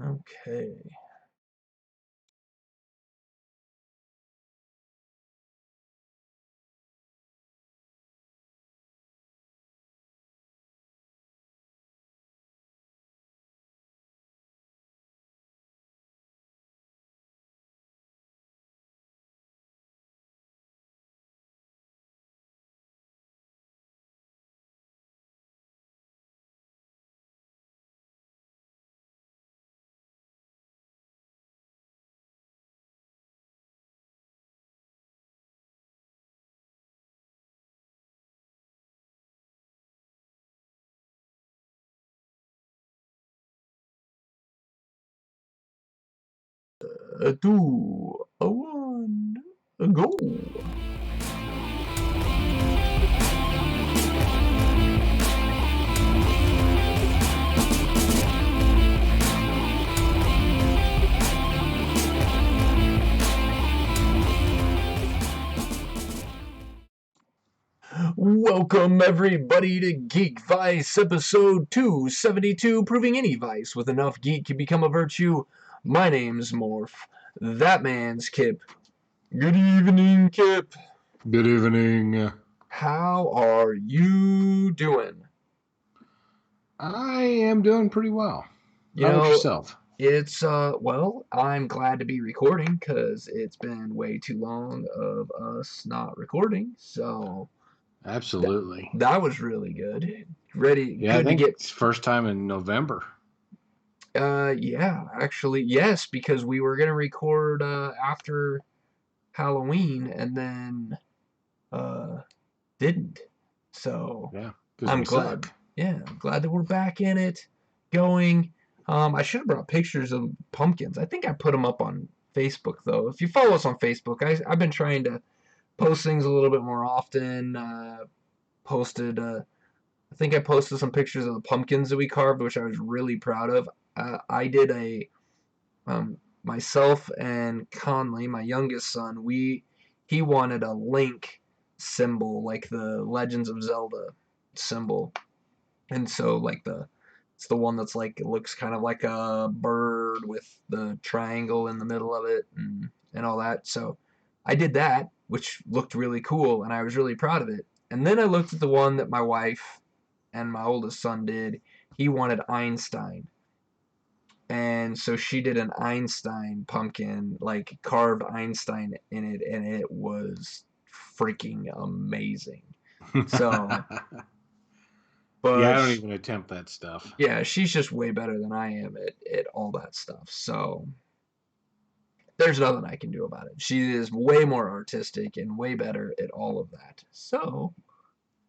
Okay. A two, a one, a go. Welcome everybody to Geekvice episode 272, proving any vice with enough geek can become a virtue. My name's Morph. That man's Kip. Good evening, Kip. Good evening. How are you doing? I am doing pretty well. You How about know, yourself? it's, well, I'm glad to be recording because it's been way too long of us not recording, so that, Absolutely. that was really good. Ready, Yeah, I good to think get. it's first time in November. Yeah, actually, yes, because we were gonna record after Halloween and then uh didn't. So Yeah, because I'm we glad. suck. Yeah, I'm glad that we're back in it, going. I should have brought pictures of pumpkins. I think I put them up on Facebook though. If you follow us on Facebook, I've been trying to post things a little bit more often. Posted I think I posted some pictures of the pumpkins that we carved, which I was really proud of. I did a myself and Conley, my youngest son, he wanted a Link symbol, like the Legends of Zelda symbol, and so like it's the one that's like it looks kind of like a bird with the triangle in the middle of it and all that. So I did that, which looked really cool, and I was really proud of it. And then I looked at the one that my wife and my oldest son did. He wanted Einstein, and so she did an Einstein pumpkin, like carved Einstein in it, and it was freaking amazing. So, Yeah, I but don't even attempt that stuff. yeah, she's just way better than I am at all that stuff. So there's nothing I can do about it. She is way more artistic and way better at all of that. So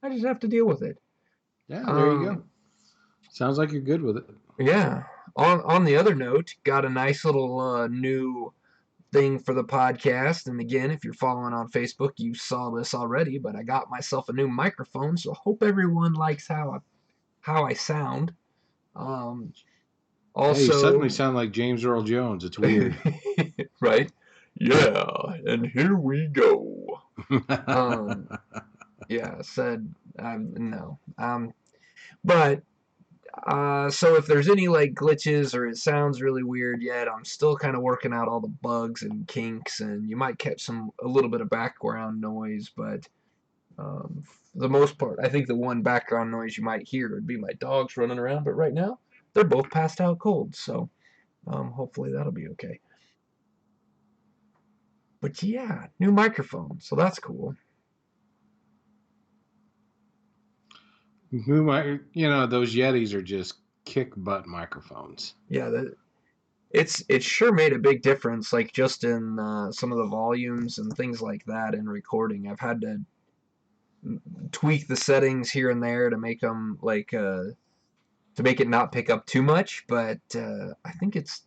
I just have to deal with it. Yeah, there you go. Um, Sounds like you're good with it. yeah. On the other note, got a nice little new thing for the podcast. And again, if you're following on Facebook, you saw this already, but I got myself a new microphone, so I hope everyone likes how I sound. Um, Yeah, you suddenly also, sound like James Earl Jones. It's weird. right? Yeah, and here we go. Um, yeah, said no. But so if there's any like glitches or it sounds really weird yet, I'm still kind of working out all the bugs and kinks, and you might catch a little bit of background noise, but for the most part, I think the one background noise you might hear would be my dogs running around. But right now, they're both passed out cold, so hopefully that'll be okay. But yeah, new microphone, so that's cool. Those Yetis are just kick butt microphones. Yeah, it's sure made a big difference, like just in some of the volumes and things like that in recording. I've had to tweak the settings here and there to make them like to make it not pick up too much, but I think it's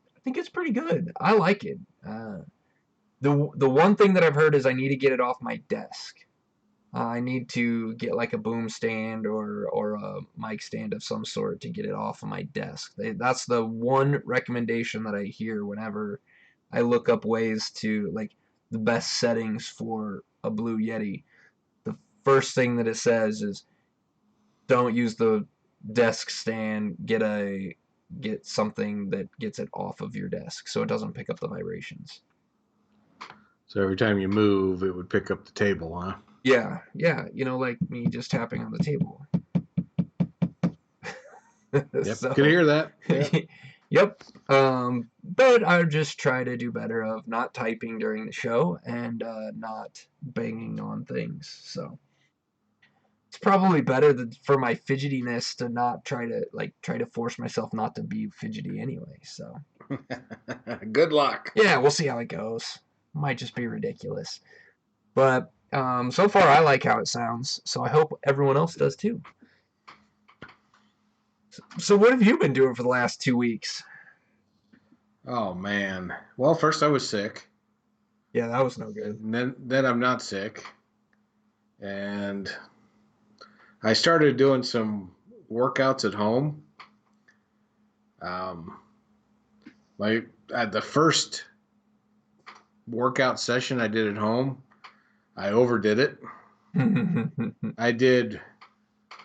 pretty good. I like it. The one thing that I've heard is I need to get it off my desk. I need to get like a boom stand or a mic stand of some sort to get it off of my desk. That's the one recommendation that I hear whenever I look up ways to like the best settings for a Blue Yeti. The first thing that it says is don't use the desk stand. Get get something that gets it off of your desk so it doesn't pick up the vibrations. So every time you move, it would pick up the table, huh? Yeah, yeah, like me just tapping on the table. Yep, could So, hear that. Yep. yep. But I just try to do better of not typing during the show and not banging on things. So it's probably better for my fidgetiness to not try to force myself not to be fidgety anyway. So Good luck. yeah, we'll see how it goes. Might just be ridiculous, but so far I like how it sounds. So I hope everyone else does too. So what have you been doing for the last 2 weeks? Oh man. Well, first I was sick, Yeah, that was no good. and then I'm not sick, and I started doing some workouts at home. Um, my at the first workout session I did at home, I overdid it. I did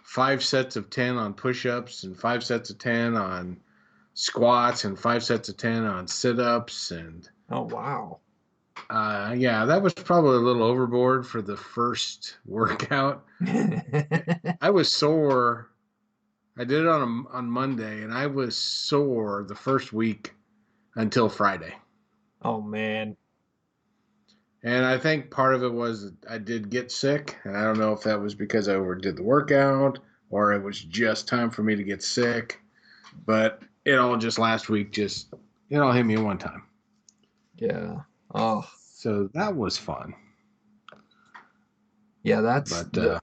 5 sets of 10 on push-ups and 5 sets of 10 on squats and 5 sets of 10 on sit-ups and Oh wow. yeah, that was probably a little overboard for the first workout. I was sore. I did it on Monday, and I was sore the first week until Friday. Oh man. And I think part of it was I did get sick, and I don't know if that was because I overdid the workout or it was just time for me to get sick. But it all just last week it all hit me one time. Yeah. Oh. So that was fun. Yeah, that's But the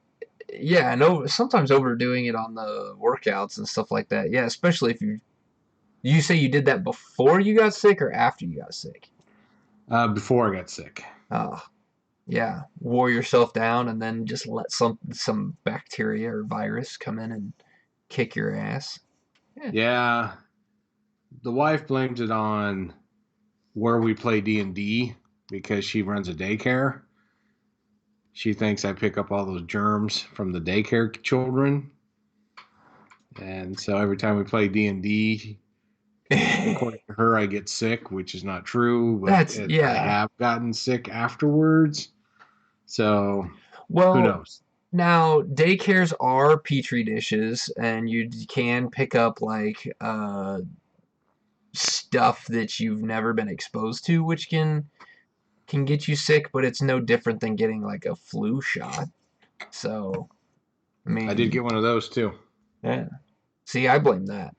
yeah, I know sometimes overdoing it on the workouts and stuff like that. Yeah, especially if you say you did that before you got sick or after you got sick. before I got sick. Oh, yeah. Wore yourself down and then just let some bacteria or virus come in and kick your ass. Yeah. Yeah, the wife blames it on where we play D&D because she runs a daycare. She thinks I pick up all those germs from the daycare children. And so every time we play D&D, according to her, I get sick, which is not true, but That's I yeah. have gotten sick afterwards. So who Well, knows? now daycares are petri dishes and you can pick up stuff that you've never been exposed to, which can get you sick, but it's no different than getting like a flu shot. So, I I did mean, get one of those too. yeah. See, I blame that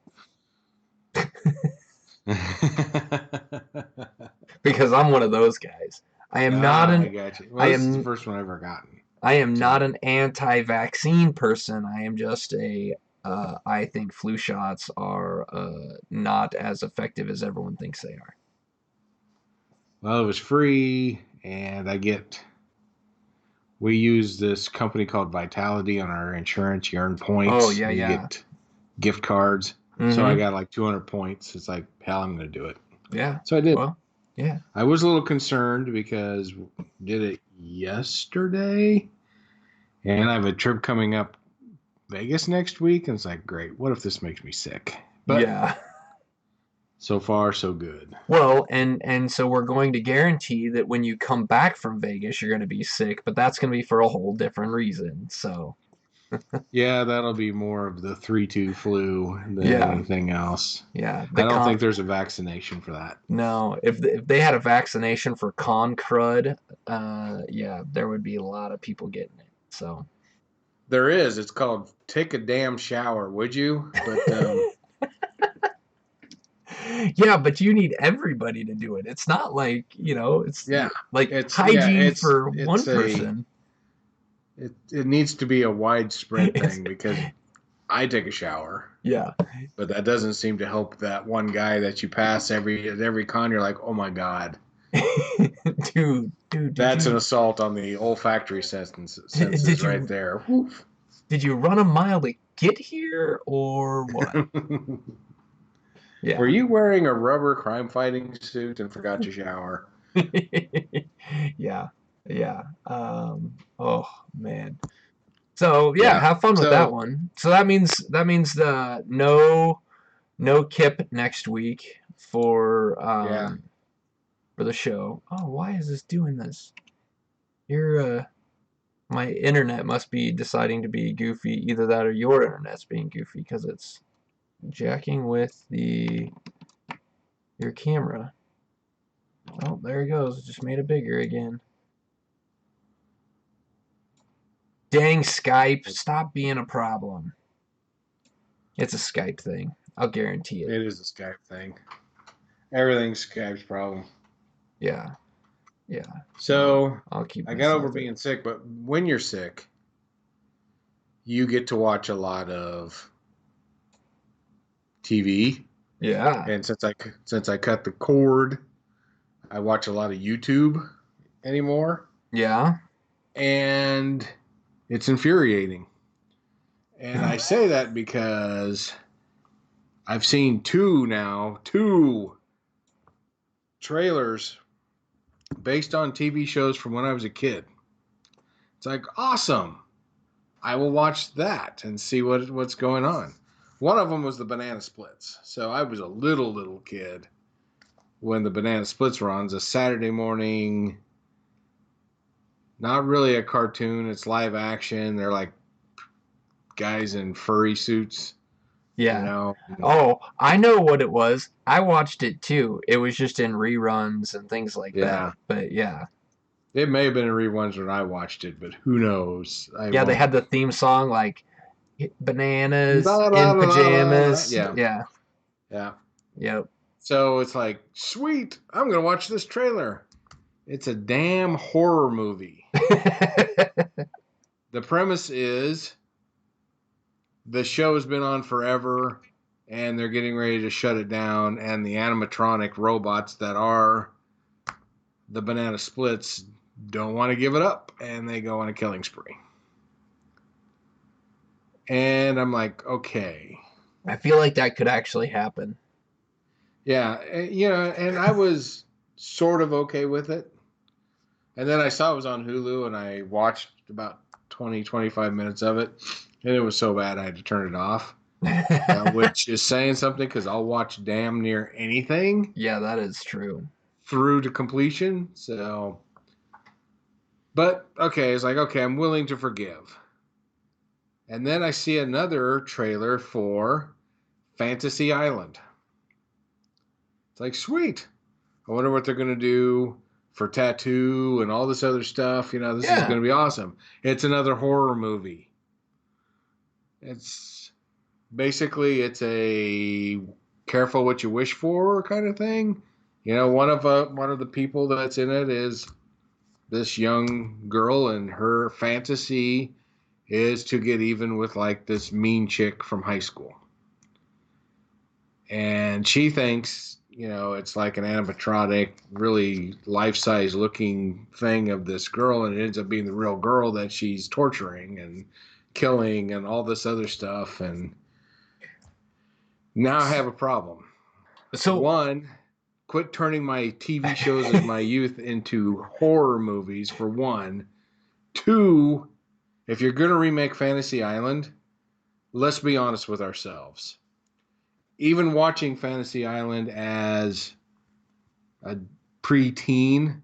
because I'm one of those guys. I am not I an got you. I Well, this is the am first one I've ever gotten. I am not So an anti-vaccine person. I am just I think flu shots are not as effective as everyone thinks they are. well, it was free, and we use this company called Vitality on our insurance. You earn Oh points yeah, and you yeah. get gift cards. So I Mm-hmm. got like 200 points. It's like, hell, I'm going to do it. Yeah. So I did. Well, yeah. I was a little concerned because did it yesterday, and I have a trip coming up Vegas next week, and it's like, great. What if this makes me sick? But Yeah. so far, so good. Well, and so we're going to guarantee that when you come back from Vegas, you're going to be sick, but that's going to be for a whole different reason. So, Yeah, that'll be more of the 3-2 flu than yeah, anything else. yeah. I don't think there's a vaccination for that. No, if they had a vaccination for con crud, yeah, there would be a lot of people getting it. So, There is. It's called take a damn shower, would you? But yeah, but you need everybody to do it. It's not like, it's yeah, like hygiene for one it's a person. it needs to be a widespread thing because I take a shower, Yeah. but that doesn't seem to help that one guy that you pass at every con. You're like, oh my god, Dude, that's an assault on the olfactory senses did right you there. Woof. did you run a mile to get here or what? Were Yeah. you wearing a rubber crime fighting suit and forgot to shower? Yeah. Yeah. Oh man. So yeah, Yeah. have fun with that So one. So that means the no no Kip next week Yeah, for the show. Oh, why is this doing this? Your my internet must be deciding to be goofy. Either that or your internet's being goofy because it's jacking with the your camera. Oh, there it goes. It just made it bigger again. Dang Skype, stop being a problem. It's a Skype thing. I'll guarantee it. it is a Skype thing. Everything's Skype's problem. Yeah, yeah. No, So I'll keep I got messing over with it. being sick, but when you're sick, you get to watch a lot of TV. Yeah, And since I cut the cord, I watch a lot of YouTube anymore, yeah. and it's infuriating. And I say that because I've seen two trailers based on TV shows from when I was a kid. It's like awesome. I will watch that and see what's going on. One of them was the Banana Splits. So I was a little kid when the Banana Splits were on. It's a Saturday morning, not really a cartoon. It's live action. They're like guys in furry suits, you Yeah. know. Oh, I know what it was. I watched it too. It was just in reruns and things like that. Yeah, But yeah. it may have been in reruns when I watched it, but who knows? I Yeah, they won't. had the theme song like bananas Da, da, in da, da, da. pajamas. Yeah, Yeah. yeah. Yep. So it's like, sweet, I'm gonna watch this trailer. It's a damn horror movie. The premise is the show has been on forever and they're getting ready to shut it down, and the animatronic robots that are the Banana Splits don't want to give it up, and they go on a killing spree. And I'm like, okay. I feel like that could actually happen. Yeah, and I was sort of okay with it. And then I saw it was on Hulu, and I watched about 20, 25 minutes of it, and it was so bad I had to turn it off, which is saying something because I'll watch damn near anything Yeah, that is true. through to completion. So, but okay, it's like, okay, I'm willing to forgive. And then I see another trailer for Fantasy Island. It's like, sweet. I wonder what they're going to do for Tattoo and all this other stuff. This is Yeah. going to be awesome. It's another horror movie. It's basically it's a careful what you wish for kind of thing. One of the people that's in it is this young girl, and her fantasy is to get even with like this mean chick from high school. And she thinks, it's like an animatronic, really life-size looking thing of this girl, and it ends up being the real girl that she's torturing and killing and all this other stuff. And now I have a problem. So, One, quit turning my TV shows of my youth into horror movies, for one. Two, if you're going to remake Fantasy Island, let's be honest with ourselves. Even watching Fantasy Island as a preteen,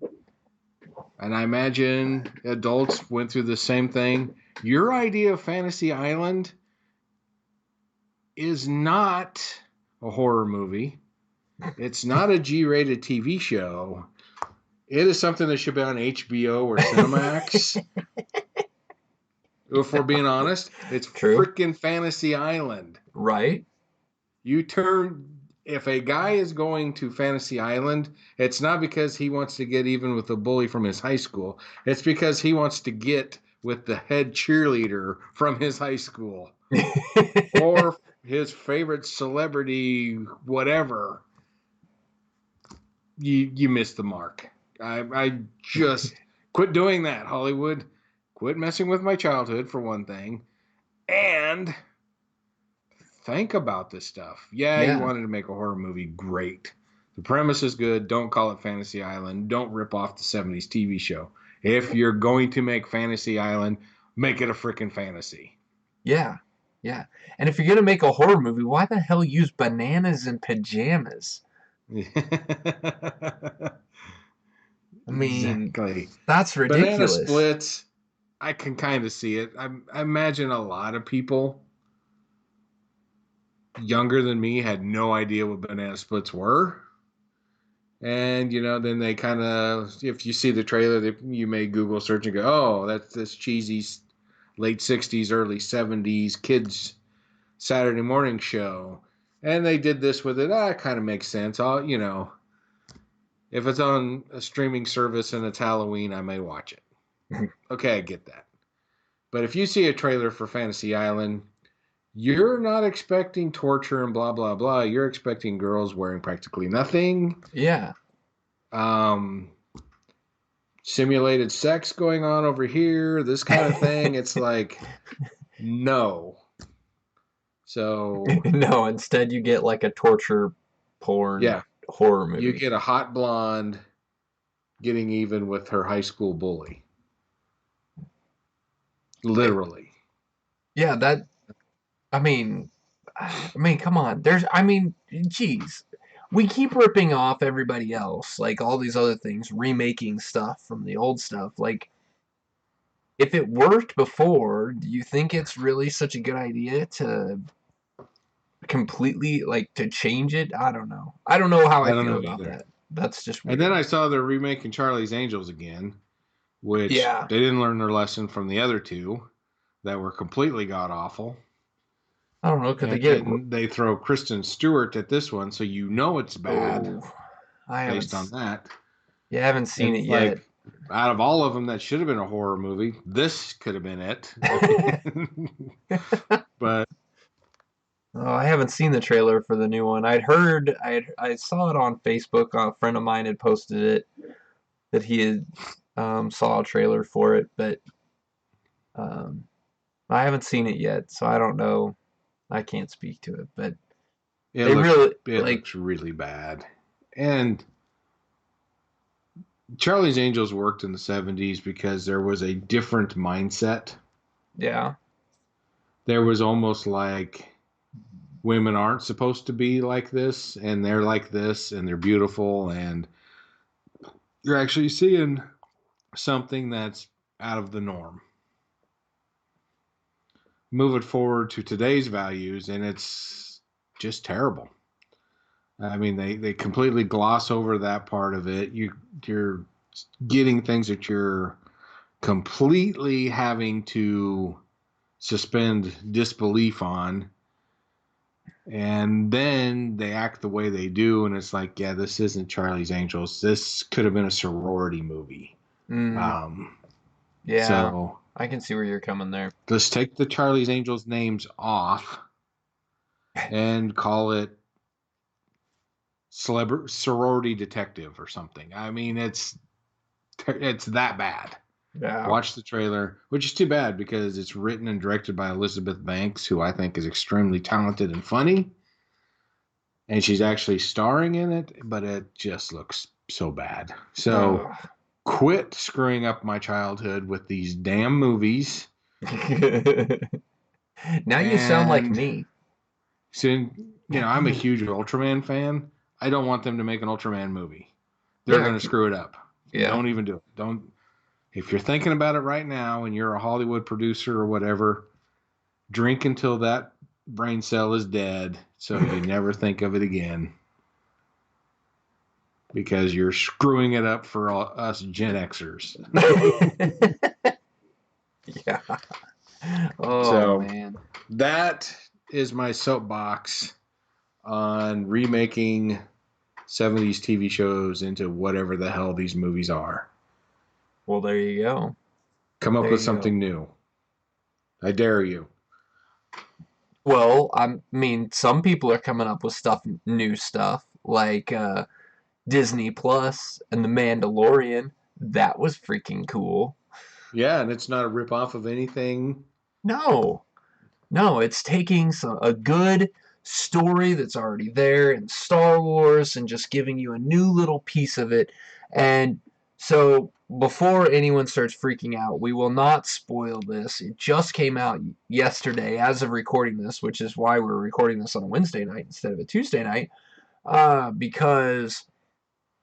and I imagine adults went through the same thing, your idea of Fantasy Island is not a horror movie. It's not a G-rated TV show. It is something that should be on HBO or Cinemax. If we're being honest, it's true. freaking Fantasy Island. Right? If a guy is going to Fantasy Island, it's not because he wants to get even with the bully from his high school. It's because he wants to get with the head cheerleader from his high school or his favorite celebrity, whatever. You missed the mark. I just quit doing that, Hollywood. Quit messing with my childhood, for one thing. And think about this stuff. Yeah, you Yeah. wanted to make a horror movie. Great. The premise is good. Don't call it Fantasy Island. Don't rip off the 70s TV show. If you're going to make Fantasy Island, make it a freaking fantasy. Yeah. Yeah. And if you're going to make a horror movie, why the hell use bananas in pajamas? I mean, Exactly. that's Banana ridiculous. splits, I can kind of see it. I imagine a lot of people younger than me had no idea what banana splits were. And, then they kind of, if you see the trailer, you may Google search and go, oh, that's this cheesy late 60s, early 70s kids Saturday morning show. And they did this with it. It kind of makes sense. If it's on a streaming service and it's Halloween, I may watch it. Okay, I get that. But if you see a trailer for Fantasy Island, you're not expecting torture and blah, blah, blah. You're expecting girls wearing practically nothing. Yeah. Um, Simulated sex going on over here, this kind of thing. It's like, no. So, No, instead you get like a torture porn yeah, horror you movie. get a hot blonde getting even with her high school bully. Literally. Yeah, I mean, come on. Geez. We keep ripping off everybody else, like all these other things, remaking stuff from the old stuff. Like, if it worked before, do you think it's really such a good idea to completely, like, to change it? I don't know. I don't know how I I don't feel know about either. that. That's just And then weird. I saw they're remaking Charlie's Angels again, which Yeah. they didn't learn their lesson from the other two that were completely god awful. I don't know. Could they And get. then they throw Kristen Stewart at this one, so it's bad Oh, I haven't. based on that. Yeah, I haven't And seen it it's yet. like, out of all of them that should have been a horror movie, this could have been it. But Oh, I haven't seen the trailer for the new one. I saw it on Facebook. A friend of mine had posted it that he had saw a trailer for it, but um, I haven't seen it yet, so I don't know. I can't speak to it, but it they looks really it like, looks really bad. And Charlie's Angels worked in the 70s because there was a different mindset. yeah, There was almost like women aren't supposed to be like this, and they're like this, and they're beautiful, and you're actually seeing something that's out of the norm. Move it forward to today's values, and it's just terrible. I mean, they completely gloss over that part of it. You're getting things that you're completely having to suspend disbelief on, and then they act the way they do, and it's like, yeah, this isn't Charlie's Angels. This could have been a sorority movie. mm, Um, yeah, so I can see where you're coming there. let's take the Charlie's Angels names off and call it sorority detective or something. I mean, it's that bad. Yeah, Watch the trailer, which is too bad because it's written and directed by Elizabeth Banks, who I think is extremely talented and funny, and she's actually starring in it, but it just looks so bad. So ugh. quit screwing up my childhood with these damn movies. Now you sound like And me. since I'm a huge Ultraman fan, I don't want them to make an Ultraman movie. They're Yeah, going to screw it up. yeah. Don't even do it. Don't. If you're thinking about it right now and you're a Hollywood producer or whatever, drink until that brain cell is dead so you never think of it again, because you're screwing it up for us Gen Xers. Yeah. Oh So man. that is my soapbox on remaking 70s TV shows into whatever the hell these movies are. Well, there you go. Come up There with you go. something new. I dare you. Well, I mean, some people are coming up with new stuff, like Disney Plus and The Mandalorian. That was freaking cool. Yeah, and it's not a rip off of anything. No, no, it's taking a good story that's already there in Star Wars and just giving you a new little piece of it. And So before anyone starts freaking out, we will not spoil this. It just came out yesterday as of recording this, which is why we're recording this on a Wednesday night instead of a Tuesday night, because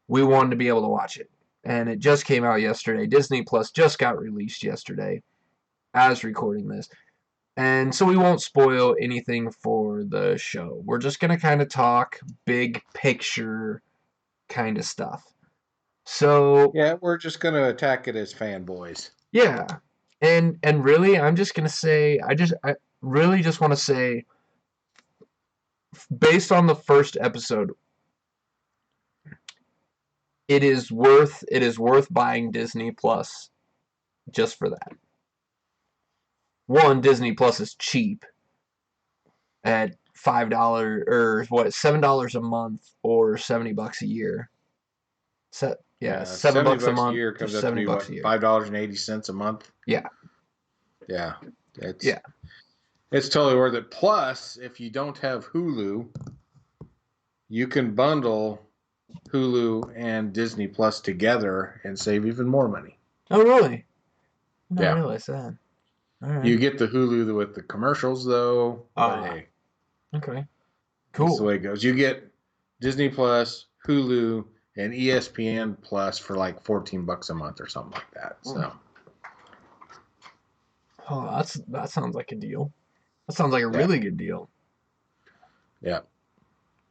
we wanted to be able to watch it. And it just came out yesterday. Disney Plus just got released yesterday as recording this. And so we won't spoil anything for the show. We're just going to kind of talk big picture kind of stuff. So, Yeah, we're just going to attack it as fanboys. yeah. And really I'm just going to say I really just want to say based on the first episode, it is worth buying Disney Plus just for that. One, Disney Plus is cheap at $5 or what, $7 a month or $70 a year. Yeah, Yeah, seven 70 bucks a bucks a month year or comes up to 70 be bucks a what, year. $5.80 a month? Yeah. Yeah. It's Yeah. it's totally worth it. Plus, if you don't have Hulu, you can bundle Hulu and Disney Plus together and save even more money. Oh, really? I didn't Yeah. realize that. All You right. get the Hulu with the commercials though, but hey, Okay. that's the Cool. way it goes. You get Disney Plus, Hulu, and ESPN Plus for like $14 a month or something like that. So, Oh, that sounds like a deal. That sounds like a yeah. really good deal. Yeah.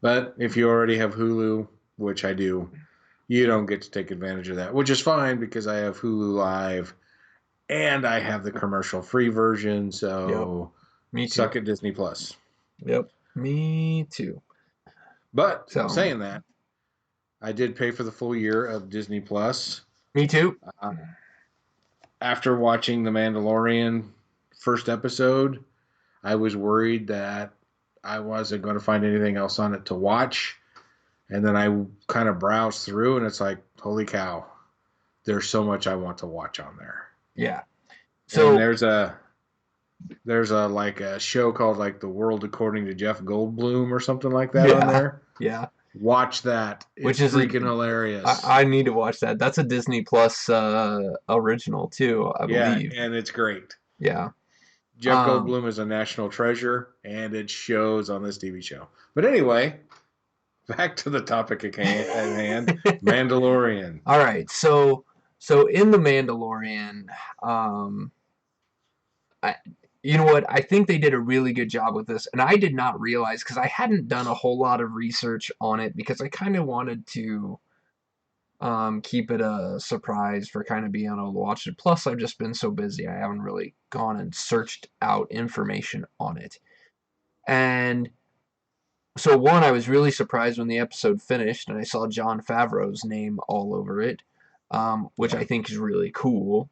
But if you already have Hulu, which I do, you don't get to take advantage of that, which is fine because I have Hulu Live and I have the commercial free version. Yep. So Me too. suck at Disney Plus. Yep. Me too. But So, saying that, I did pay for the full year of Disney Plus. me too. Uh, After watching The Mandalorian first episode, I was worried that I wasn't going to find anything else on it to watch. And then I kind of browsed through and it's like, holy cow, there's so much I want to watch on there. Yeah. And So, there's a like a show called like The World According to Jeff Goldblum or something like that on yeah. there. Yeah. Watch that. Which It's is a freaking hilarious. I need to watch that. That's a Disney Plus original too, I Yeah, believe. and it's great. Yeah. Jeff Goldblum is a national treasure, and it shows on this TV show. But anyway, back to the topic at hand, Mandalorian. All right. So in the Mandalorian, um I you know what? I think they did a really good job with this, and I did not realize because I hadn't done a whole lot of research on it because I kind of wanted to keep it a surprise for kind of being able to watch it. Plus, I've just been so busy, I haven't really gone and searched out information on it. And so, one, I was really surprised when the episode finished and I saw Jon Favreau's name all over it, which Yeah. I think is really cool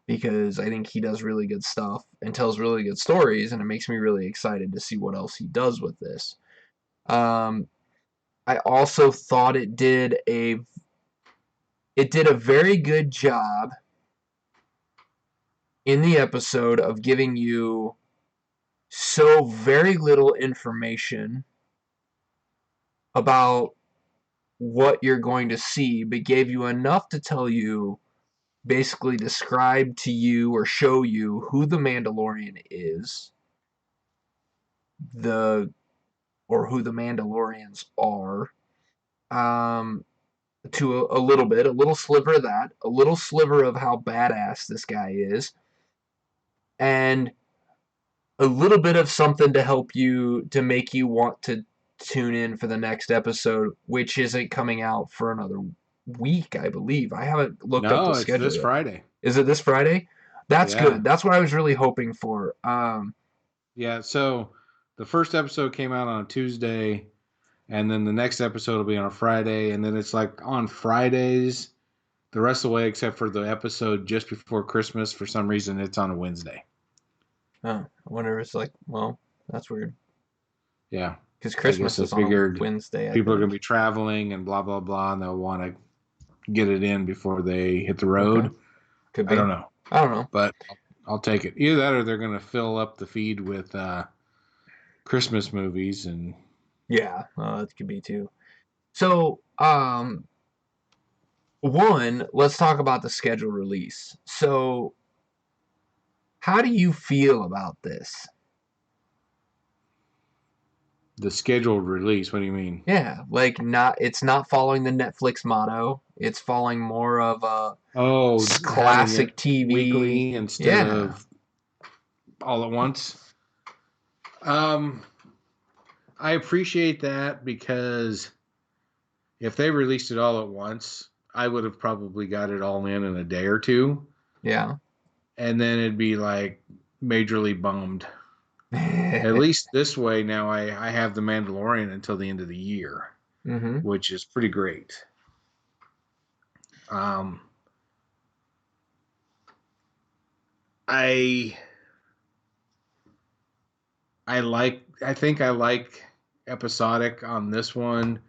because I think he does really good stuff and tells really good stories, and it makes me really excited to see what else he does with this. Um, I also thought it did a very good job in the episode of giving you so very little information about what you're going to see, but gave you enough to tell you, basically describe to you or show you who the Mandalorian is, the or who the Mandalorians are, um, to a little bit, a little sliver of that, a little sliver of how badass this guy is, and a little bit of something to help you to make you want to tune in for the next episode, which isn't coming out for another week, I believe. I haven't looked up No, the it's schedule this yet. Friday. Is it this Friday? That's Yeah. good. That's what I was really hoping for. Yeah. So the first episode came out on a Tuesday, and then the next episode will be on a Friday. And then it's like on Fridays the rest of the way, except for the episode just before Christmas. For some reason, it's on a Wednesday. I wonder if it's like, well, that's weird. Yeah. Because I guess Christmas they is on a figured Wednesday, I people are going to be think. traveling and blah, blah, blah, and they'll want to get it in before they hit the Okay. road. Could I don't be. know, I don't know. but I'll take it. Either that or they're going to fill up the feed with Christmas movies. And Yeah, that could be too. So, One, let's talk about the scheduled release. So, how do you feel about this? The scheduled release. What do you mean? Yeah, like not it's not following the Netflix motto. It's following more of a Oh, having classic it TV. weekly instead Yeah, of all at once. Um, I appreciate that because if they released it all at once, I would have probably got it all in a day or two, yeah. and then it'd be like majorly bummed. At least this way, now I have the Mandalorian until the end of the year, hmm which is pretty great. Um, I I think I like episodic on this one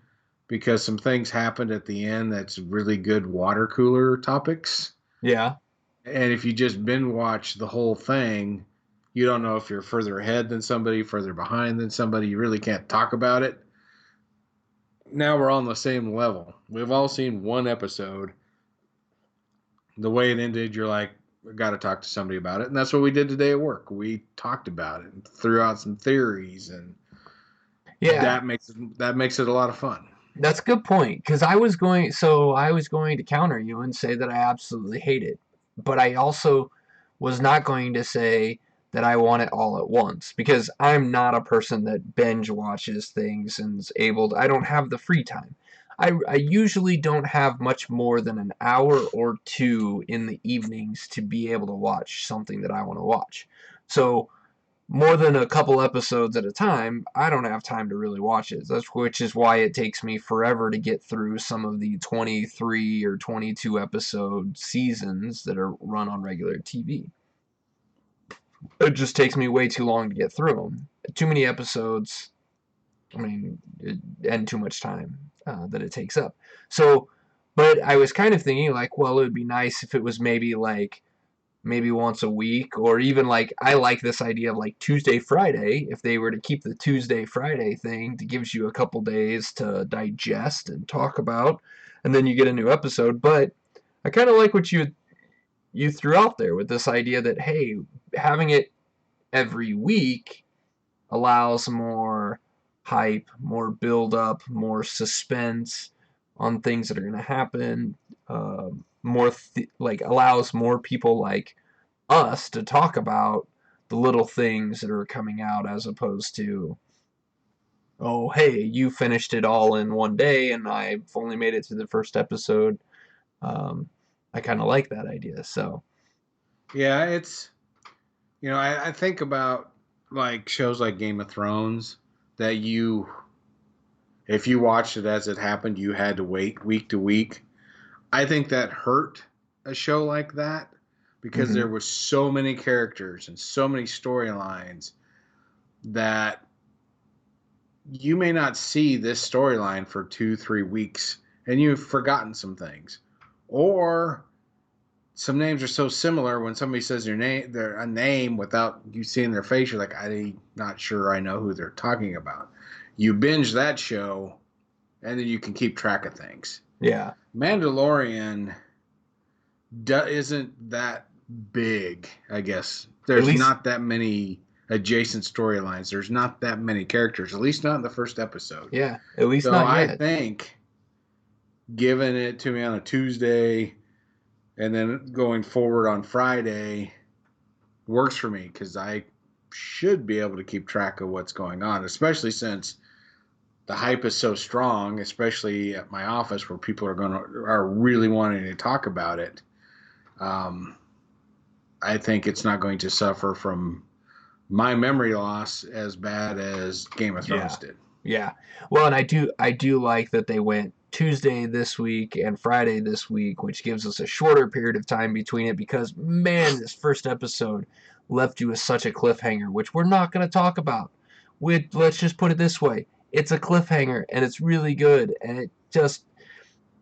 because some things happened at the end that's really good water cooler topics. Yeah. And if you just binge watch the whole thing, you don't know if you're further ahead than somebody, further behind than somebody. You really can't talk about it. Now we're on the same level. We've all seen one episode. The way it ended, you're like, I got to talk to somebody about it. And that's what we did today at work. We talked about it and threw out some theories, and Yeah, that makes it a lot of fun. that's a good point. Because I was going to counter you and say that I absolutely hate it. But I also was not going to say that I want it all at once. Because I'm not a person that binge watches things and is able to, I don't have the free time. I usually don't have much more than an hour or two in the evenings to be able to watch something that I want to watch. So more than a couple episodes at a time, I don't have time to really watch it. That's which is why it takes me forever to get through some of the 23 or 22 episode seasons that are run on regular TV. It just takes me way too long to get through them. Too many episodes, I mean, and too much time that it takes up. So, but I was kind of thinking like, well, it would be nice if it was maybe once a week, or even like I like this idea of like Tuesday Friday. If they were to keep the Tuesday Friday thing, that gives you a couple days to digest and talk about, and then you get a new episode. But I kind of like what you threw out there with this idea that hey, having it every week allows more hype, more build up, more suspense on things that are going to happen. More like allows more people like us to talk about the little things that are coming out as opposed to, oh, hey, you finished it all in one day and I've only made it to the first episode. Um, I kind of like that idea. So, Yeah, it's I think about like shows like Game of Thrones that if you watched it as it happened, you had to wait week to week. I think that hurt a show like that because there mm-hmm, was so many characters and so many storylines that you may not see this storyline for 2, 3 weeks and you've forgotten some things. Or some names are so similar when somebody says their a name without you seeing their face, you're like, I'm not sure I know who they're talking about. You binge that show and then you can keep track of things. yeah, Mandalorian isn't that big, I guess. at There's least, not that many adjacent storylines. There's not that many characters, at least not in the first episode. yeah, at least So not I yet. think giving it to me on a Tuesday and then going forward on Friday works for me because I should be able to keep track of what's going on, especially since the hype is so strong, especially at my office where people are really wanting to talk about it. Um, I think it's not going to suffer from my memory loss as bad as Game of Thrones Yeah, did. yeah. Well, and I do like that they went Tuesday this week and Friday this week, which gives us a shorter period of time between it because man, this first episode left you with such a cliffhanger, which we're not going to talk about. Let's just put it this way. It's a cliffhanger and it's really good and it just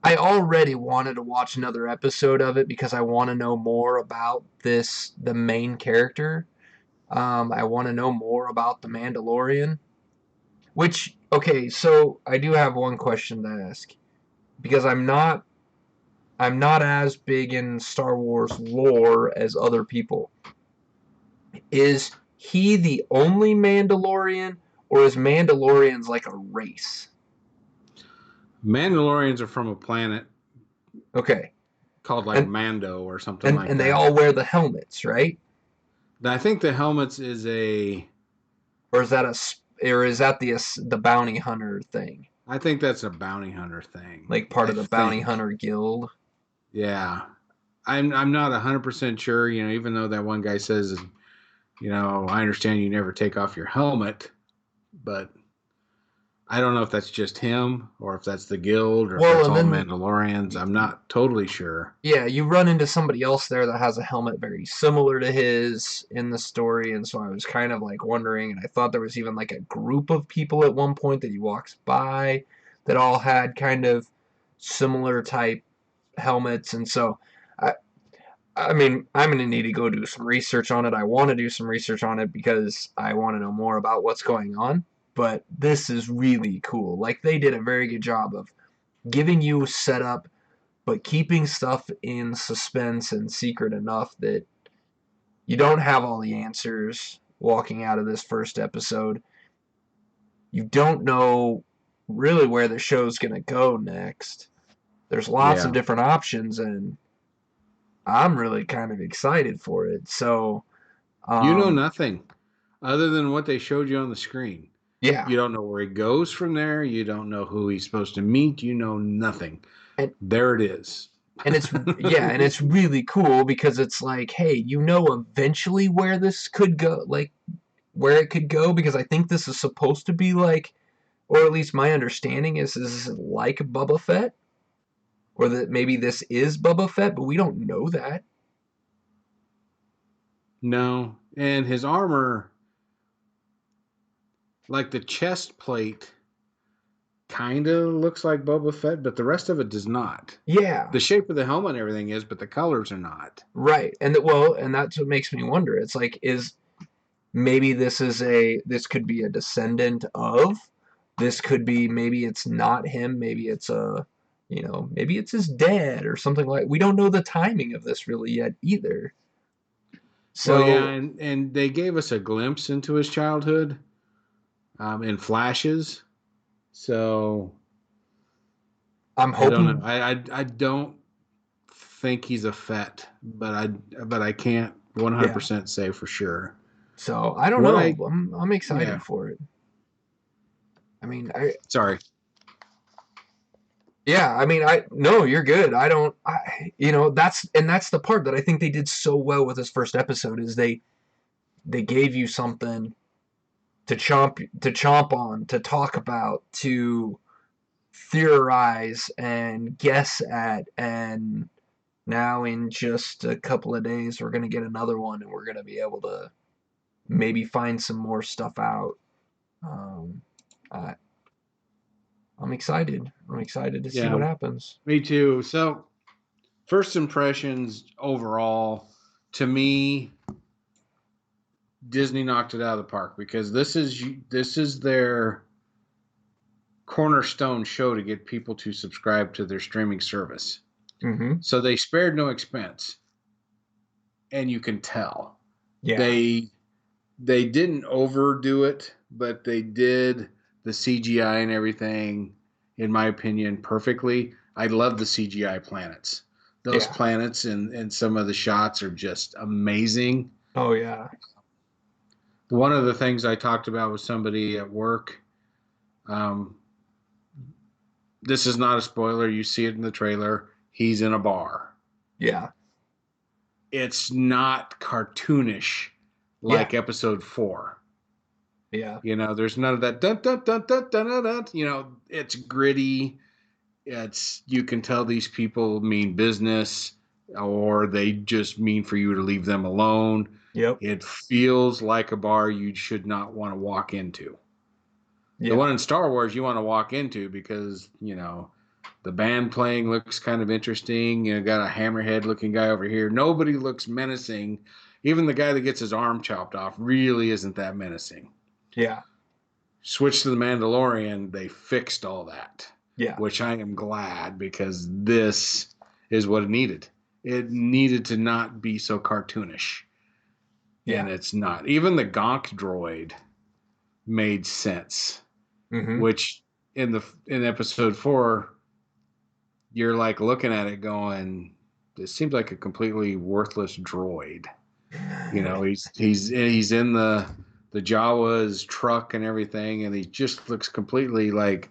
I already wanted to watch another episode of it because I want to know more about the main character. I want to know more about the Mandalorian. Okay, so I do have one question to ask because I'm not. I'm not as big in Star Wars lore as other people. Is he the only Mandalorian, or is Mandalorians like a race? Mandalorians are from a planet Okay, called like and Mando or something and like and they that. all wear the helmets, right? I think the helmets is Or is that the bounty hunter thing, I think that's a bounty hunter thing. like part I of the bounty think. hunter guild? Yeah. I'm not 100% sure, even though that one guy says, I understand you never take off your helmet, but I don't know if that's just him or if that's the guild or if Well, that's and all then Mandalorians. I'm not totally sure. yeah, you run into somebody else there that has a helmet very similar to his in the story, and so I was kind of like wondering, and I thought there was even like a group of people at one point that he walks by that all had kind of similar type helmets, and so I I mean, I'm gonna need to go do some research on it. I want to do some research on it because I want to know more about what's going on. But this is really cool. Like they did a very good job of giving you setup but keeping stuff in suspense and secret enough that you don't have all the answers walking out of this first episode. You don't know really where the show's going to go next. There's lots of Yeah. different options, and I'm really kind of excited for it. So, You know um, nothing other than what they showed you on the screen. yeah. You don't know where he goes from there. You don't know who he's supposed to meet. You know nothing. And There it is. and it's yeah, and it's really cool because it's like, hey, you know eventually where this could go, like where it could go because I think this is supposed to be like, or at least my understanding is like Boba Fett, or that maybe this is Boba Fett, but we don't know that. No. And his armor, like the chest plate, kind of looks like Boba Fett, but the rest of it does not. Yeah, The shape of the helmet and everything is, but the colors are not. right. And that's what makes me wonder. It's like, is maybe this could be a descendant of, this could be maybe it's not him, maybe it's maybe it's his dad or something like. We don't know the timing of this really yet either. Well, yeah, So and they gave us a glimpse into his childhood in flashes. So I'm I don't know. hoping, I don't think he's a Fett, but I can't yeah. 100% say for sure. So I don't What know. I I'm Yeah, excited for it. I mean, I sorry. yeah, I mean, I no, you're good. I don't, that's the part that I think they did so well with this first episode is they gave you something to chomp on, to talk about, to theorize and guess at, and now in just a couple of days we're gonna get another one, and we're gonna be able to maybe find some more stuff out. Um, I, I'm excited. I'm excited to see Yeah, what happens. me too. So, first impressions overall, to me, Disney knocked it out of the park because this is their cornerstone show to get people to subscribe to their streaming service. Mm-hmm. So they spared no expense, and you can tell. Yeah. They didn't overdo it, but they did the CGI and everything, in my opinion, perfectly. I love the CGI planets. Those Yeah. planets and some of the shots are just amazing. Oh yeah. One of the things I talked about with somebody at work, um, this is not a spoiler. You see it in the trailer. He's in a bar. Yeah. It's not cartoonish Yeah. like episode 4. Yeah. There's none of that dun dun dun dun dun dun. Dun. It's gritty. It's You can tell these people mean business, or they just mean for you to leave them alone. Yep. It feels like a bar you should not want to walk into. The Yeah. one in Star Wars you want to walk into because the band playing looks kind of interesting. Got a hammerhead looking guy over here. Nobody looks menacing. Even the guy that gets his arm chopped off really isn't that menacing. Yeah. Switch to the Mandalorian, they fixed all that, Yeah. which I am glad because this is what it needed. It needed to not be so cartoonish, and Yeah. it's not. Even the Gonk droid made sense, Mm-hmm. which in episode 4, you're like looking at it going, this seems like a completely worthless droid. You know, he's in the Jawa's truck and everything, and he just looks completely like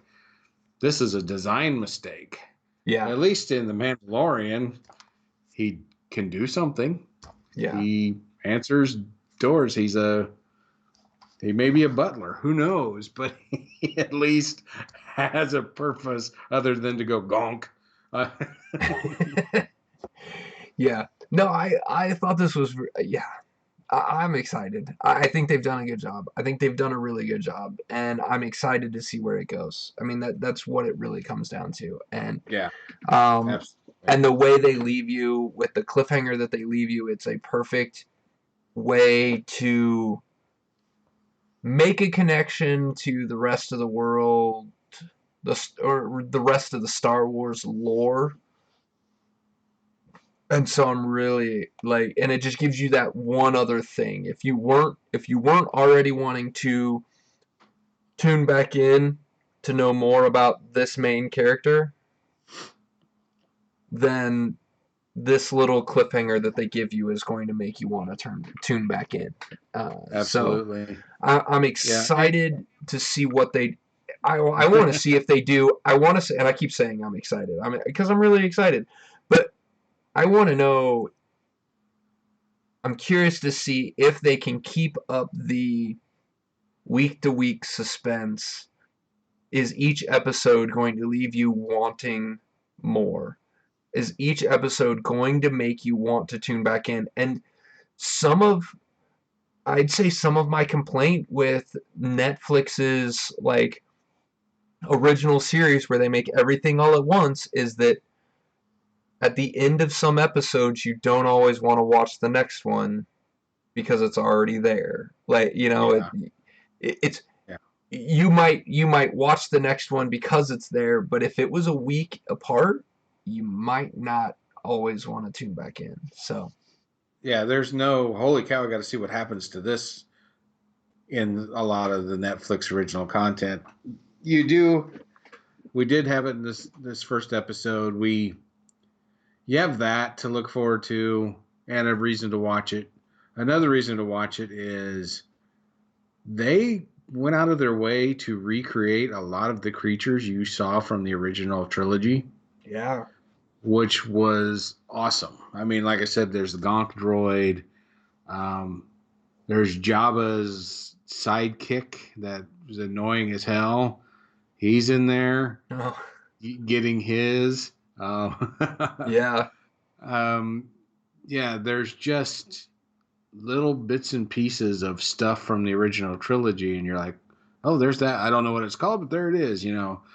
this is a design mistake. Yeah. At least in the Mandalorian, he can do something. Yeah. He answers doors. He may be a butler, who knows, but he at least has a purpose other than to go gonk. Uh, Yeah. No, I thought this was yeah. I'm excited. I think they've done a good job. I think they've done a really good job, and I'm excited to see where it goes. I mean that's what it really comes down to, yeah, um, absolutely. and the way they leave you with the cliffhanger that they leave you, it's a perfect way to make a connection to the rest of the world, or the rest of the Star Wars lore. And so I'm really like, and it just gives you that one other thing. If you weren't already wanting to tune back in to know more about this main character, then this little cliffhanger that they give you is going to make you want to tune back in. So Absolutely. I'm Yeah. excited to see what they. I want to see if they do. I want to say, and I keep saying I'm excited. Because I'm really excited, but I want to know. I'm curious to see if they can keep up the week to week suspense. Is each episode going to leave you wanting more? Is each episode going to make you want to tune back in? And some of, I'd say some of my complaint with Netflix's like original series where they make everything all at once is that at the end of some episodes you don't always want to watch the next one because it's already there. Like, Yeah. it's Yeah. you might watch the next one because it's there, but if it was a week apart, you might not always want to tune back in. So, Yeah. There's no holy cow. I got to see what happens to this in a lot of the Netflix original content. You do. We did have it in this first episode. You have that to look forward to and a reason to watch it. Another reason to watch it is they went out of their way to recreate a lot of the creatures you saw from the original trilogy, yeah. which was awesome. I mean, like I said, there's the Gonk droid. Um, there's Jabba's sidekick that was annoying as hell. He's in there Oh, getting his. Um, yeah. um, yeah, there's just little bits and pieces of stuff from the original trilogy, and you're like, oh, there's that. I don't know what it's called, but there it is.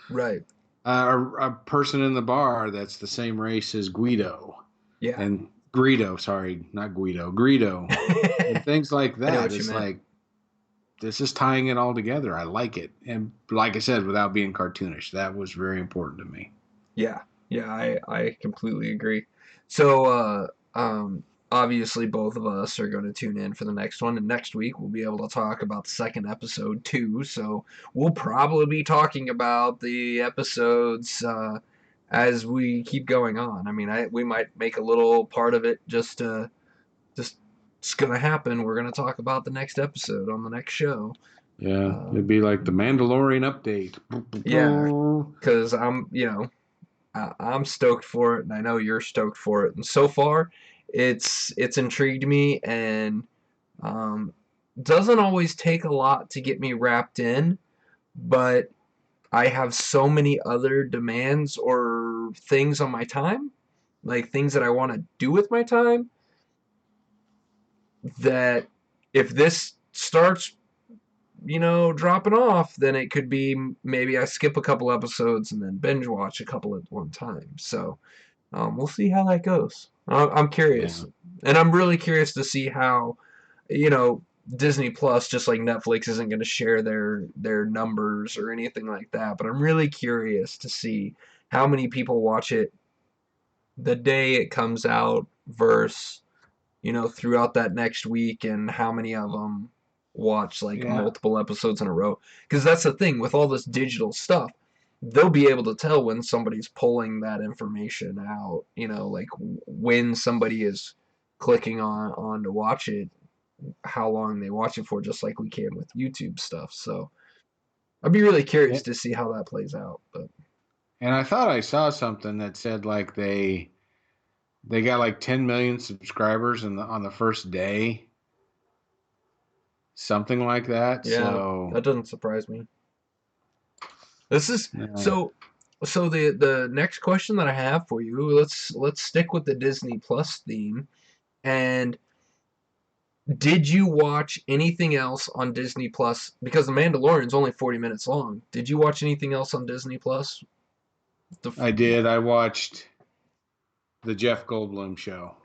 Right. A person in the bar that's the same race as Guido Yeah. and Greedo. Sorry, not Guido, Greedo, and I things like know that. what you It's meant. like this is tying it all together. I like it, and like I said, without being cartoonish, that was very important to me. Yeah, yeah, I completely agree. So, obviously, both of us are going to tune in for the next one, and next week we'll be able to talk about the second episode too. So, we'll probably be talking about the episodes as we keep going on. I mean, we might make a little part of it just it's gonna happen. We're gonna talk about the next episode on the next show. Yeah, Uh, it'd be like the Mandalorian update. yeah, because I'm stoked for it, and I know you're stoked for it. And so far, it's intrigued me, and um, doesn't always take a lot to get me wrapped in, but I have so many other demands or things on my time, like things that I want to do with my time, that if this starts dropping off, then it could be maybe I skip a couple episodes and then binge watch a couple at one time. So we'll see how that goes. I'm curious, Yeah, and I'm really curious to see how, you know, Disney Plus, just like Netflix, isn't going to share their numbers or anything like that. But I'm really curious to see how many people watch it the day it comes out versus, throughout that next week and how many of them watch like Yeah. multiple episodes in a row. Because that's the thing with all this digital stuff, they'll be able to tell when somebody's pulling that information out, like when somebody is clicking on to watch it, how long they watch it for, just like we can with YouTube stuff. So I'd be really curious Yeah. to see how that plays out. But And I thought I saw something that said like they got like 10 million subscribers on the first day, something like that. yeah, So, that doesn't surprise me. This is uh, so the next question that I have for you, let's stick with the Disney Plus theme. And did you watch anything else on Disney Plus? Because The Mandalorian's only 40 minutes long. Did you watch anything else on Disney Plus? The I did. I watched the Jeff Goldblum show.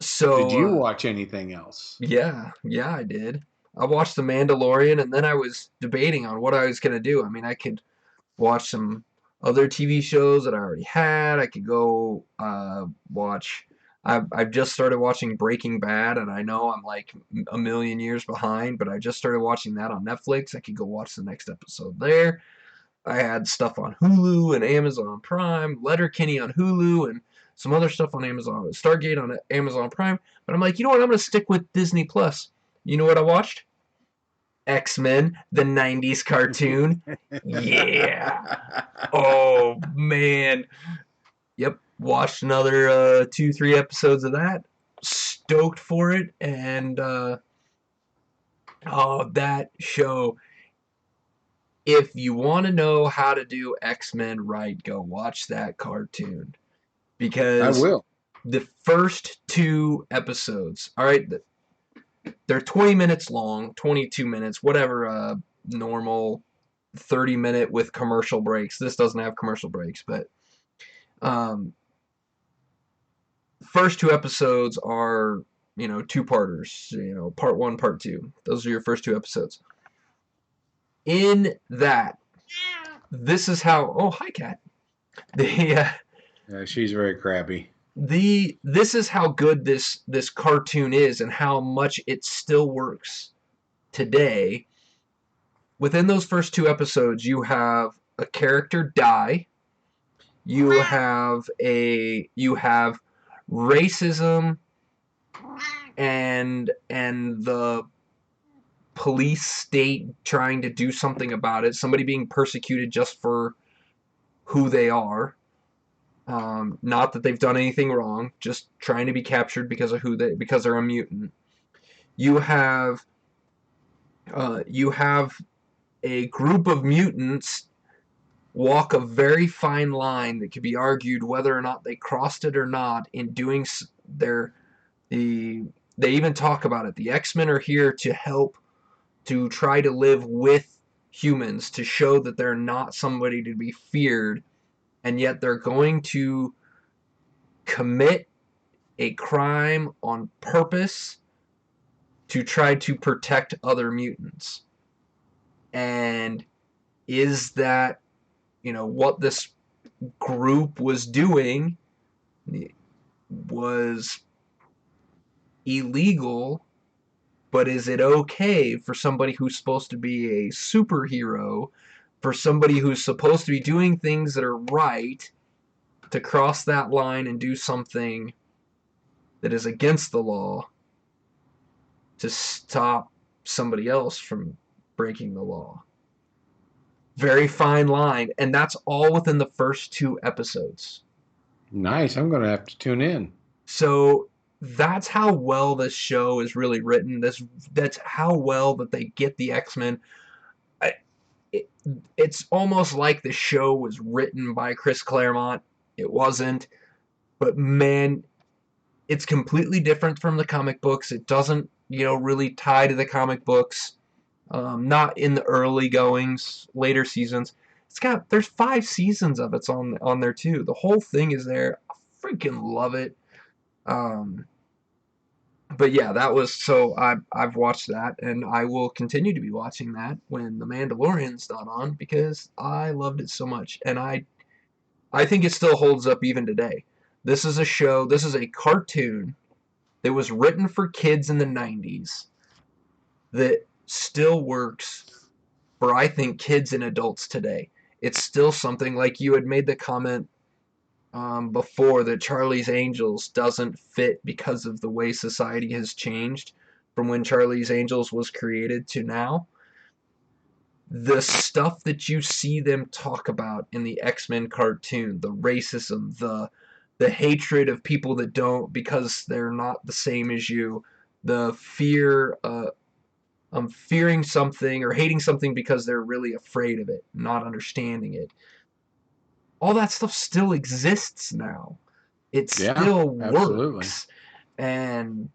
Did so you watch anything else? yeah, I did. I watched The Mandalorian, and then I was debating on what I was gonna do. I mean, I could watch some other TV shows that I already had. I could go watch. I've just started watching Breaking Bad, and I know I'm like a million years behind, but I just started watching that on Netflix. I could go watch the next episode there. I had stuff on Hulu and Amazon Prime, Letterkenny on Hulu, and some other stuff on Amazon, Stargate on Amazon Prime. But I'm like, you know what? I'm gonna stick with Disney Plus. You know what I watched? X-Men, the '90s cartoon. Yeah. Oh man. Yep. Watched another 2, 3 episodes of that. Stoked for it, and oh, that show. If you want to know how to do X-Men right, go watch that cartoon I because will. the first 2 episodes. All right, they're 20 minutes long, 22 minutes, whatever. Normal 30-minute with commercial breaks. This doesn't have commercial breaks, but um, first 2 episodes are, two-parters, part one, part two. Those are your first 2 episodes. In that, this is how. Oh, hi, cat. The She's very crabby. this is how good this cartoon is and how much it still works today. Within those first 2 episodes, you have a character die. You have racism and the police state trying to do something about it. Somebody being persecuted just for who they are. Not that they've done anything wrong, just trying to be captured because they're a mutant. You have you have a group of mutants walk a very fine line that could be argued whether or not they crossed it or not in doing their the they even talk about it. The X-Men are here to help to try to live with humans to show that they're not somebody to be feared, and yet they're going to commit a crime on purpose to try to protect other mutants. And is that, what this group was doing was illegal, but is it okay for somebody who's supposed to be a superhero, for somebody who's supposed to be doing things that are right, to cross that line and do something that is against the law to stop somebody else from breaking the law? Very fine line, and that's all within the first 2 episodes. Nice. I'm going to have to tune in. So that's how well this show is really written. That's how well that they get the X-Men. I, it, it's almost like the show was written by Chris Claremont. It wasn't, but man, it's completely different from the comic books. It doesn't, really tie to the comic books. Not in the early goings, later seasons. There's 5 seasons of it's on there too. The whole thing is there. I freaking love it. Um, but yeah, that was so I've watched that, and I will continue to be watching that when The Mandalorian's not on because I loved it so much, and I think it still holds up even today. This is a show, this is a cartoon that was written for kids in the 90s that still works for, I think, kids and adults today. It's still something like you had made the comment before that Charlie's Angels doesn't fit because of the way society has changed from when Charlie's Angels was created to now. The stuff that you see them talk about in the X-Men cartoon, the racism, the hatred of people that don't because they're not the same as you, the fear fearing something or hating something because they're really afraid of it, not understanding it. All that stuff still exists now. It Yeah, still absolutely. works. And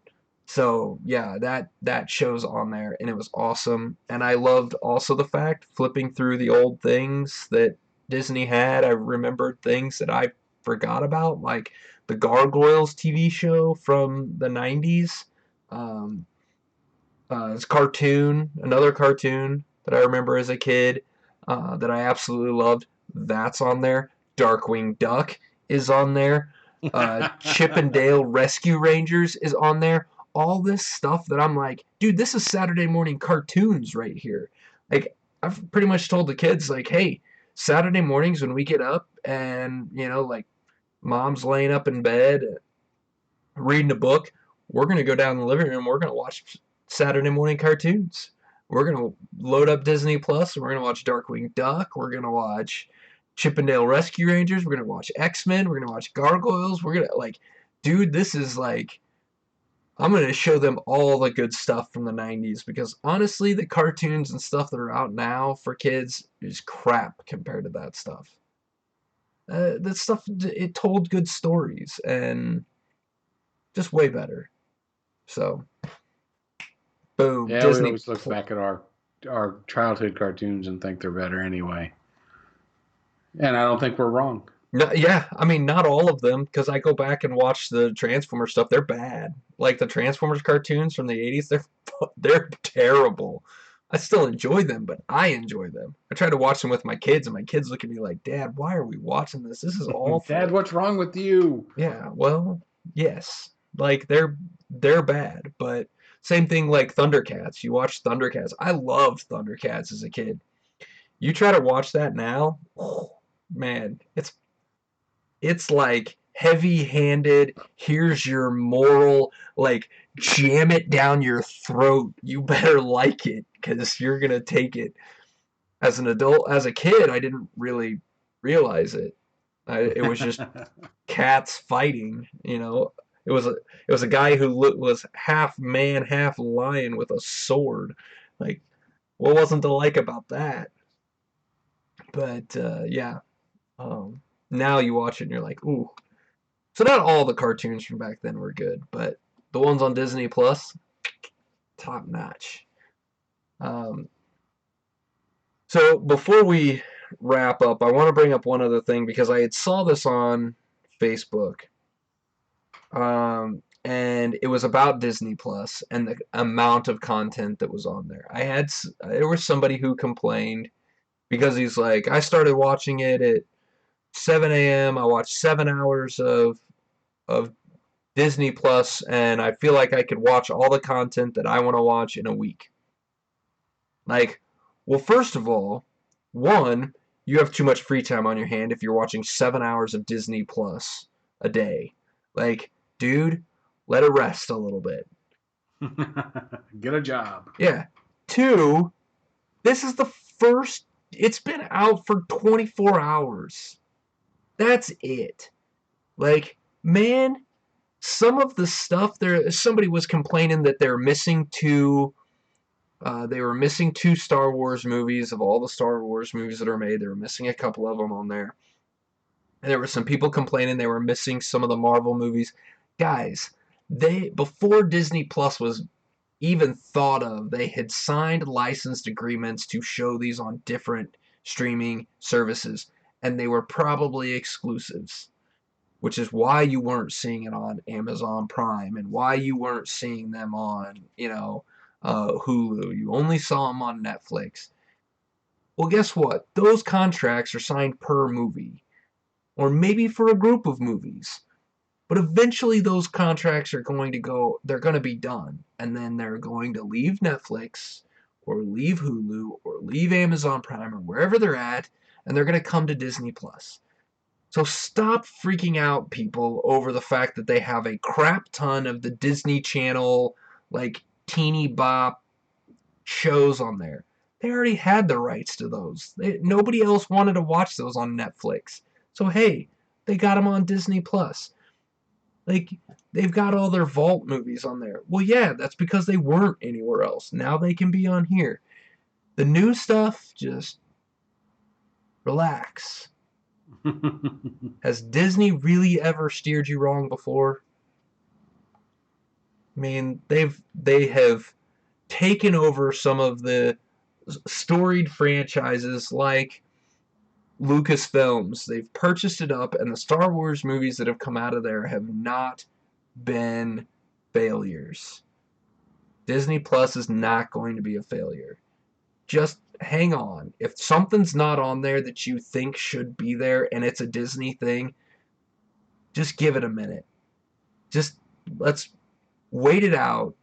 so yeah, that show's on there and it was awesome. And I loved also the fact flipping through the old things that Disney had. I remembered things that I forgot about, like the Gargoyles TV show from the 90s. Um, it's cartoon, another cartoon that I remember as a kid that I absolutely loved. That's on there. Darkwing Duck is on there. Chip and Dale Rescue Rangers is on there. All this stuff that I'm like, dude, this is Saturday morning cartoons right here. Like, I've pretty much told the kids, like, hey, Saturday mornings when we get up and, like, mom's laying up in bed reading a book, we're going to go down in the living room. We're going to watch Saturday morning cartoons. We're going to load up Disney Plus. We're going to watch Darkwing Duck. We're going to watch Chip and Dale Rescue Rangers. We're going to watch X-Men. We're going to watch Gargoyles. We're going to, like, dude, this is like, I'm going to show them all the good stuff from the 90s because honestly, the cartoons and stuff that are out now for kids is crap compared to that stuff. That stuff, it told good stories and just way better. So, boom, Yeah, we Disney. always look back at our childhood cartoons and think they're better anyway. And I don't think we're wrong. No, yeah, I mean, not all of them, because I go back and watch the Transformers stuff. They're bad. Like the Transformers cartoons from the 80s, they're terrible. I still enjoy them, but I enjoy them. I try to watch them with my kids, and my kids look at me like, Dad, why are we watching this? This is Dad, awful. what's wrong with you? Yeah, well, yes. Like they're bad, but same thing like Thundercats. You watch Thundercats. I loved Thundercats as a kid. You try to watch that now, oh, man, it's like heavy-handed. Here's your moral, like jam it down your throat. You better like it because you're gonna take it. As an adult, as a kid, I didn't really realize it. It was just cats fighting. It was a guy who was half man, half lion with a sword. Like, what wasn't to like about that? But yeah, um, now you watch it and you're like, ooh. So not all the cartoons from back then were good, but the ones on Disney Plus, top notch. Um, so before we wrap up, I want to bring up one other thing because I had saw this on Facebook, and it was about Disney Plus and the amount of content that was on there. There was somebody who complained because he's like, I started watching it at 7 a.m. I watched 7 hours of Disney Plus, and I feel like I could watch all the content that I want to watch in a week. Like, well, first of all, one, you have too much free time on your hand if you're watching 7 hours of Disney Plus a day. Like, dude, let it rest a little bit. Get a job. Yeah. Two, this is the first, it's been out for 24 hours. That's it. Like, man, some of the stuff there, somebody was complaining that they were missing two Star Wars movies of all the Star Wars movies that are made. They were missing a couple of them on there. And there were some people complaining they were missing some of the Marvel movies. Guys, before Disney Plus was even thought of, they had signed licensed agreements to show these on different streaming services, and they were probably exclusives, which is why you weren't seeing it on Amazon Prime and why you weren't seeing them on, Hulu. You only saw them on Netflix. Well, guess what? Those contracts are signed per movie. or maybe for a group of movies. But eventually those contracts are going to go, they're going to be done. And then they're going to leave Netflix or leave Hulu or leave Amazon Prime or wherever they're at, and they're going to come to Disney Plus. So stop freaking out, people, over the fact that they have a crap ton of the Disney Channel, like teeny bop shows on there. They already had the rights to those. Nobody else wanted to watch those on Netflix. So hey, they got them on Disney Plus. Like, they've got all their Vault movies on there. Well, yeah, that's because they weren't anywhere else. Now they can be on here. The new stuff, just relax. Has Disney really ever steered you wrong before? I mean, they have taken over some of the storied franchises like Lucasfilms. They've purchased it up, and the Star Wars movies that have come out of there have not been failures. Disney Plus is not going to be a failure. Just hang on. If something's not on there that you think should be there and it's a Disney thing, just give it a minute. Just let's wait it out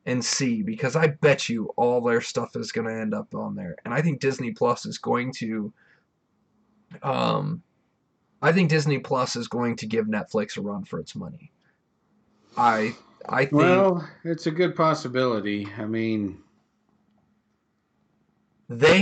and see, because I bet you all their stuff is going to end up on there. And I think Disney Plus is going to um I think Disney Plus is going to give Netflix a run for its money. I I think Well, it's a good possibility. I mean, Disney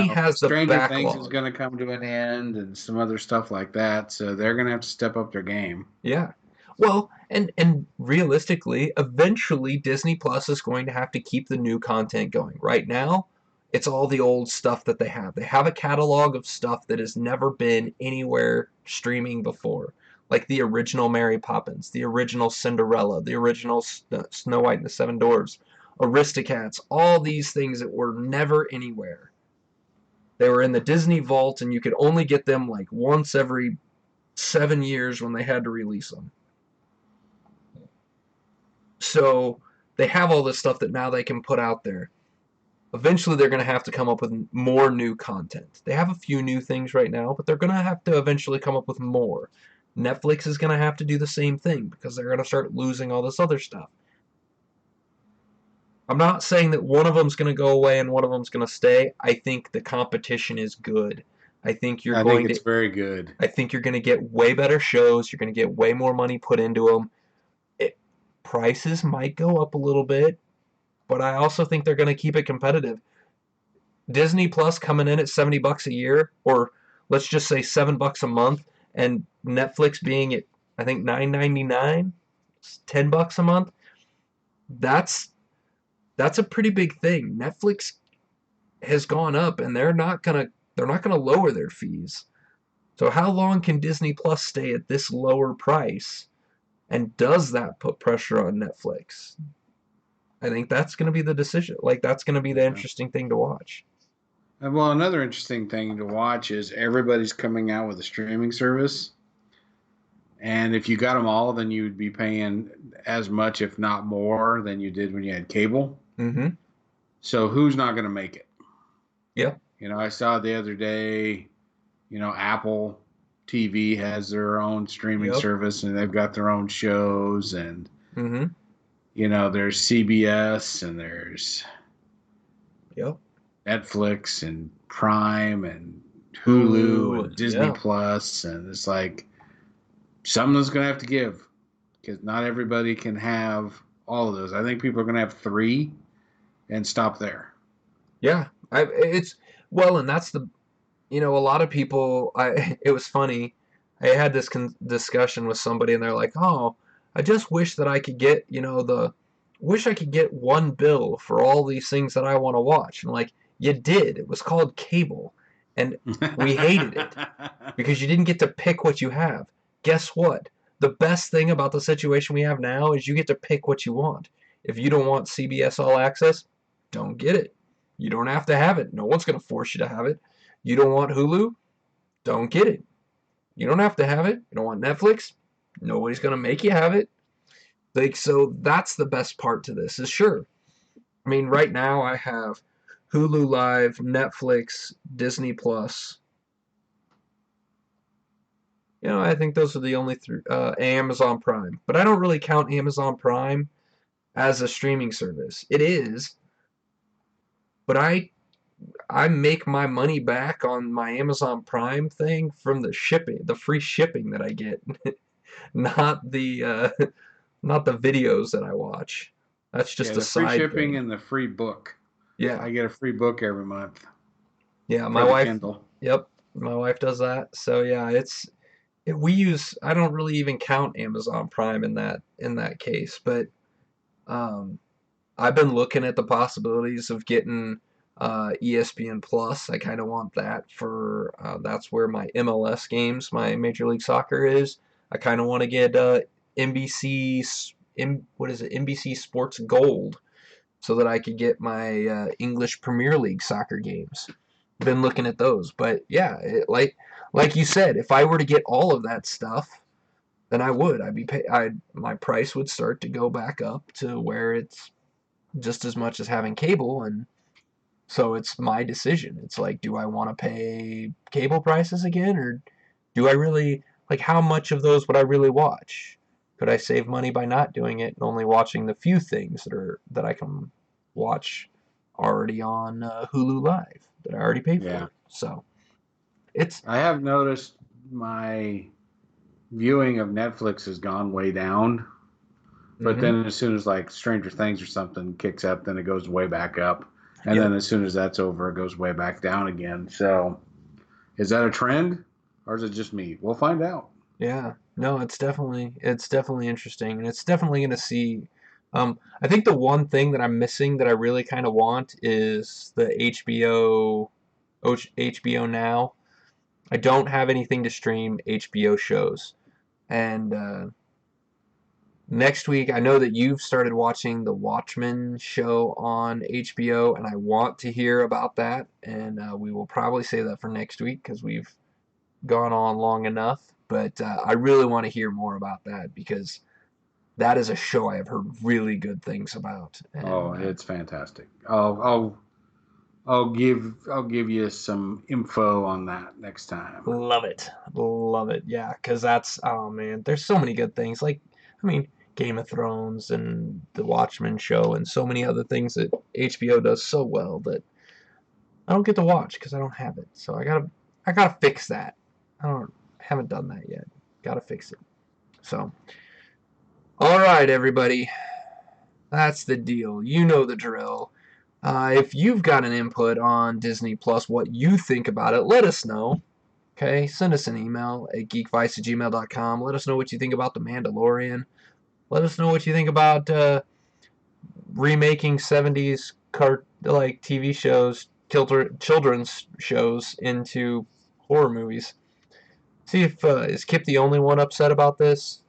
has the Stranger Things is backlog. going to come to an end and some other stuff like that. So they're going to have to step up their game. Yeah. Well, and realistically, eventually Disney Plus is going to have to keep the new content going. Right now, it's all the old stuff that they have. They have a catalog of stuff that has never been anywhere streaming before, like the original Mary Poppins, the original Cinderella, the original Snow White and the Seven Dwarfs, Aristocats, all these things that were never anywhere. They were in the Disney Vault, and you could only get them like once every 7 years when they had to release them. So they have all this stuff that now they can put out there. Eventually, they're going to have to come up with more new content. They have a few new things right now, but they're going to have to eventually come up with more. Netflix is going to have to do the same thing because they're going to start losing all this other stuff. I'm not saying that one of them's going to go away and one of them's going to stay. I think the competition is good. I think you're I think going to it's very good. I think you're going to get way better shows. You're going to get way more money put into them. Prices might go up a little bit, but I also think they're going to keep it competitive. Disney Plus coming in at $70 a year, or let's just say $7 a month, and Netflix being at I think $9.99, $10 a month. That's that's a pretty big thing. Netflix has gone up, and they're not gonna lower their fees. So how long can Disney Plus stay at this lower price? And does that put pressure on Netflix? I think that's going to be the decision. Like, that's going to be the Yeah. interesting thing to watch. And well, another interesting thing to watch is everybody's coming out with a streaming service. And if you got them all, then you would be paying as much, if not more, than you did when you had cable. Mm-hmm. So who's not going to make it? Yep. I saw the other day, Apple TV has their own streaming Yep. service and they've got their own shows. And, Mm-hmm. there's CBS and there's Yep. Netflix and Prime and Hulu Hulu. and Disney Yeah. Plus. And it's like someone's going to have to give because not everybody can have all of those. I think people are going to have three and stop there. Yeah. It's well, and that's a lot of people. It was funny. I had this discussion with somebody, and they're like, "Oh, I just wish that I could get, wish I could get one bill for all these things that I want to watch." And like, you did. It was called cable, and we hated it because you didn't get to pick what you have. Guess what? The best thing about the situation we have now is you get to pick what you want. If you don't want CBS All Access, don't get it. You don't have to have it. No one's going to force you to have it. You don't want Hulu? Don't get it. You don't have to have it. You don't want Netflix? Nobody's going to make you have it. Like, so that's the best part to this is sure. I mean, right now I have Hulu Live, Netflix, Disney Plus, I think those are the only three. Amazon Prime, but I don't really count Amazon Prime as a streaming service. It is, but I make my money back on my Amazon Prime thing from the shipping, the free shipping that I get, not the not the videos that I watch. That's Yeah, just a the free side shipping thing. and the free book. Yeah, I get a free book every month yeah. for My the wife. Kindle. Yep, my wife does that. So yeah, we use. I don't really even count Amazon Prime in that case, but um, I've been looking at the possibilities of getting ESPN Plus. I kind of want that for that's where my MLS games, my Major League Soccer is. I kind of want to get NBC, what is it, NBC Sports Gold, so that I could get my English Premier League soccer games. Been looking at those, but yeah, like you said, if I were to get all of that stuff, then I would. My price would start to go back up to where it's just as much as having cable, and so it's my decision. It's like, do I want to pay cable prices again, or do I really, like, how much of those would I really watch? Could I save money by not doing it and only watching the few things that I can watch already on Hulu Live that I already pay Yeah. for? So it's I have noticed my viewing of Netflix has gone way down, but mm-hmm. then as soon as like Stranger Things or something kicks up, then it goes way back up. And Yep. then as soon as that's over, it goes way back down again. So is that a trend or is it just me? We'll find out. Yeah, no, it's definitely interesting, and it's definitely going to see. I think the one thing that I'm missing that I really kind of want is the HBO Now. I don't have anything to stream HBO shows, and next week I know that you've started watching the Watchmen show on HBO, and I want to hear about that, and we will probably save that for next week because we've gone on long enough, but I really want to hear more about that because that is a show I have heard really good things about. Oh, And it's fantastic. I'll give you some info on that next time. love it. Love it. Yeah, because oh man, there's so many good things. Like, I mean, Game of Thrones and The Watchmen show and so many other things that HBO does so well that I don't get to watch because I don't have it. So I gotta fix that. I haven't done that yet. Gotta fix it. So, all right, everybody. That's the deal. You know the drill. If you've got an input on Disney Plus, what you think about it, let us know. Okay, send us an email at geekvice@gmail.com. Let us know what you think about The Mandalorian. Let us know what you think about remaking 70s like TV shows, children's shows into horror movies. See if is Kip the only one upset about this?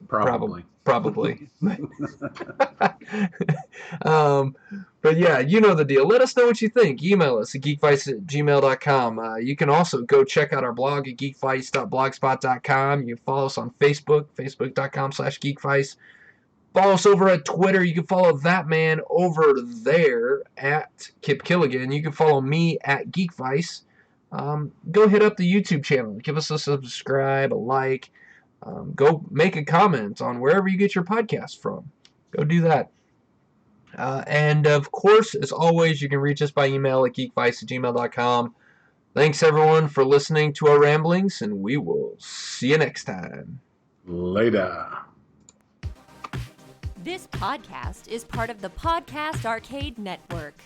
Probably, Probably. probably. um, but yeah, you know the deal. Let us know what you think. Email us at geekvice@gmail.com. You can also go check out our blog at geekvice.blogspot.com. You can follow us on Facebook, facebook.com/geekvice. Follow us over at Twitter. You can follow that man over there at Kip Killigan. You can follow me at Geekvice. Go hit up the YouTube channel. Give us a subscribe, a like. Go make a comment on wherever you get your podcast from. Go do that. And of course, as always, you can reach us by email at geekvice@gmail.com. Thanks everyone for listening to our ramblings, and we will see you next time. Later. This podcast is part of the Podcast Arcade Network.